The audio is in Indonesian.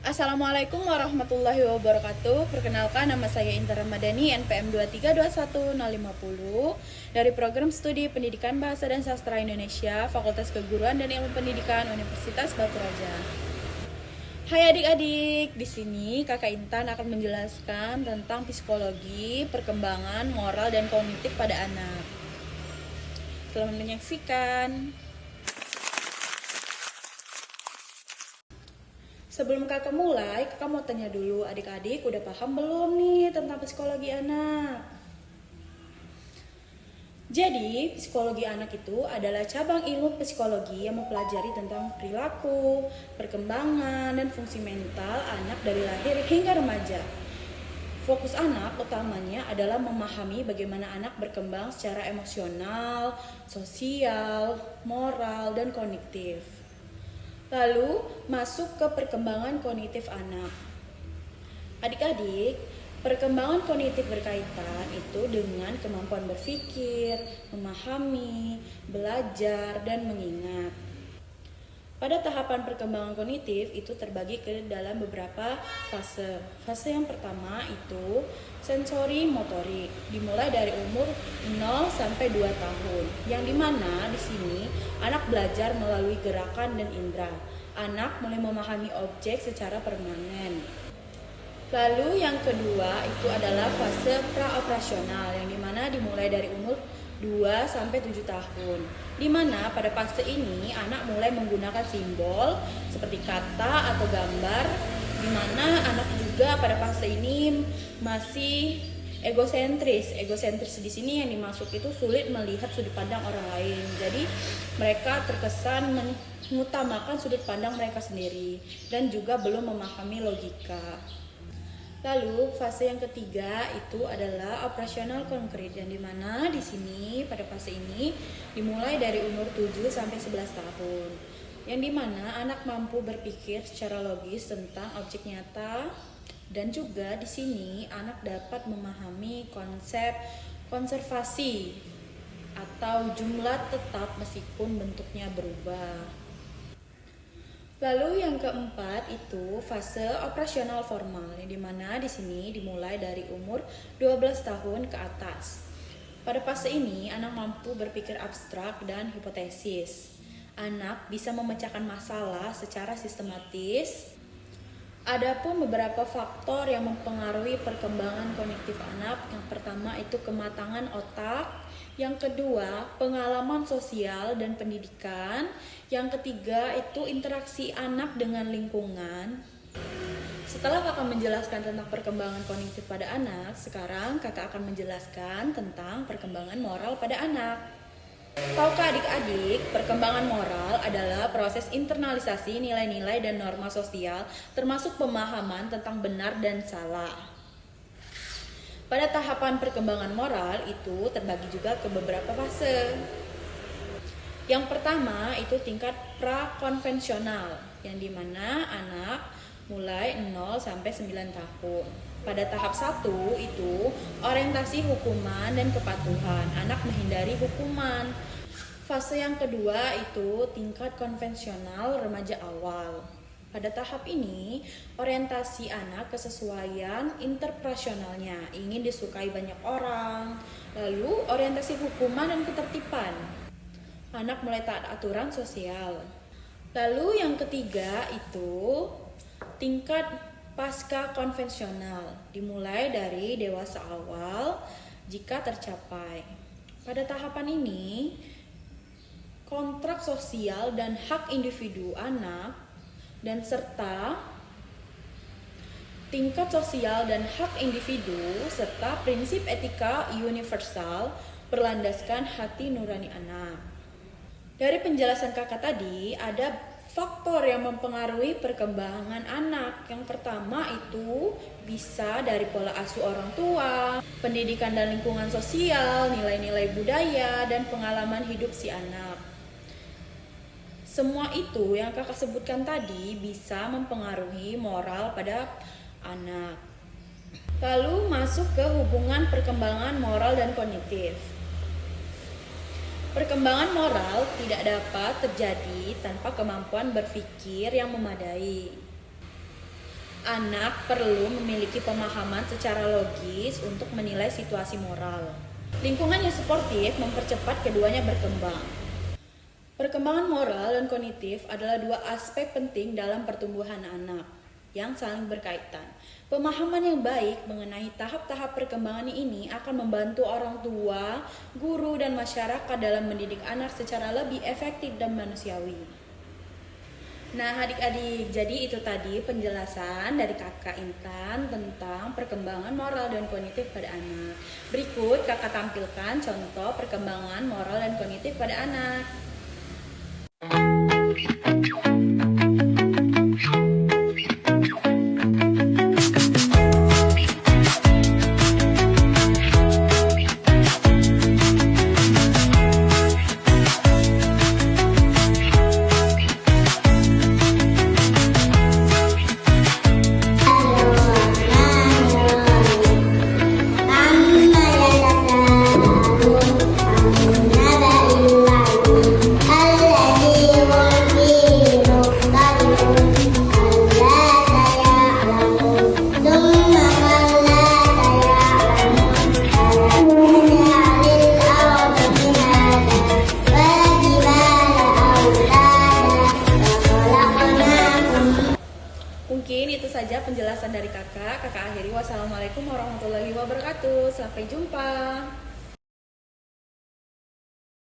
Assalamualaikum warahmatullahi wabarakatuh. Perkenalkan, nama saya Intan Ramadhani, NPM 2321050 dari Program Studi Pendidikan Bahasa dan Sastra Indonesia, Fakultas Keguruan dan Ilmu Pendidikan Universitas Batu Raja. Hai adik-adik, di sini Kakak Intan akan menjelaskan tentang psikologi, perkembangan, moral, dan kognitif pada anak. Selamat menyaksikan. Sebelum kakak mulai, kakak mau tanya dulu, adik-adik udah paham belum nih tentang psikologi anak? Jadi, psikologi anak itu adalah cabang ilmu psikologi yang mempelajari tentang perilaku, perkembangan, dan fungsi mental anak dari lahir hingga remaja. Fokus anak utamanya adalah memahami bagaimana anak berkembang secara emosional, sosial, moral, dan kognitif. Lalu masuk ke perkembangan kognitif anak. Adik-adik, perkembangan kognitif berkaitan itu dengan kemampuan berpikir, memahami, belajar, dan mengingat. Pada tahapan perkembangan kognitif itu terbagi ke dalam beberapa fase. Fase yang pertama itu sensori motorik, dimulai dari umur 0 sampai 2 tahun. Yang dimana di sini anak belajar melalui gerakan dan indera. Anak mulai memahami objek secara permanen. Lalu yang kedua itu adalah fase praoperasional, yang dimana dimulai dari umur 2 sampai 7 tahun. Dimana pada fase ini anak mulai menggunakan simbol seperti kata atau gambar, dimana anak juga pada fase ini masih egosentris. Egosentris di sini yang dimaksud itu sulit melihat sudut pandang orang lain. Jadi mereka terkesan mengutamakan sudut pandang mereka sendiri dan juga belum memahami logika. Lalu fase yang ketiga itu adalah operasional konkret, yang dimana di sini pada fase ini dimulai dari umur 7 sampai 11 tahun. Yang dimana anak mampu berpikir secara logis tentang objek nyata, dan juga di sini anak dapat memahami konsep konservasi atau jumlah tetap meskipun bentuknya berubah. Lalu yang keempat itu fase operasional formal, yang dimana di sini dimulai dari umur 12 tahun ke atas. Pada fase ini anak mampu berpikir abstrak dan hipotesis. Anak bisa memecahkan masalah secara sistematis. Adapun beberapa faktor yang mempengaruhi perkembangan kognitif anak. Yang pertama itu kematangan otak, yang kedua pengalaman sosial dan pendidikan, yang ketiga itu interaksi anak dengan lingkungan. Setelah kakak menjelaskan tentang perkembangan kognitif pada anak, sekarang kakak akan menjelaskan tentang perkembangan moral pada anak. Tahukah adik-adik, perkembangan moral adalah proses internalisasi nilai-nilai dan norma sosial, termasuk pemahaman tentang benar dan salah. Pada tahapan perkembangan moral itu terbagi juga ke beberapa fase. Yang pertama itu tingkat prakonvensional, yang dimana anak mulai 0 sampai 9 tahun. Pada tahap 1 itu orientasi hukuman dan kepatuhan. Anak menghindari hukuman. Fase yang kedua itu tingkat konvensional remaja awal. Pada tahap ini, orientasi anak kesesuaian interpersonalnya, ingin disukai banyak orang. Lalu orientasi hukuman dan ketertiban. Anak mulai taat aturan sosial. Lalu yang ketiga itu tingkat pasca konvensional, dimulai dari dewasa awal jika tercapai. Pada tahapan ini, kontrak sosial dan hak individu anak dan serta tingkat sosial dan hak individu serta prinsip etika universal berlandaskan hati nurani anak. Dari penjelasan kakak tadi, ada faktor yang mempengaruhi perkembangan anak. Yang pertama itu bisa dari pola asuh orang tua, pendidikan dan lingkungan sosial, nilai-nilai budaya, dan pengalaman hidup si anak. Semua itu yang kakak sebutkan tadi bisa mempengaruhi moral pada anak. Lalu masuk ke hubungan perkembangan moral dan kognitif. Perkembangan moral tidak dapat terjadi tanpa kemampuan berpikir yang memadai. Anak perlu memiliki pemahaman secara logis untuk menilai situasi moral. Lingkungan yang suportif mempercepat keduanya berkembang. Perkembangan moral dan kognitif adalah dua aspek penting dalam pertumbuhan anak yang saling berkaitan. Pemahaman yang baik mengenai tahap-tahap perkembangan ini akan membantu orang tua, guru, dan masyarakat dalam mendidik anak secara lebih efektif dan manusiawi. Nah adik-adik, jadi itu tadi penjelasan dari kakak Intan tentang perkembangan moral dan kognitif pada anak. Berikut kakak tampilkan contoh perkembangan moral dan kognitif pada anak. Mungkin itu saja penjelasan dari kakak. Kakak akhiri. Wassalamualaikum warahmatullahi wabarakatuh. Sampai jumpa.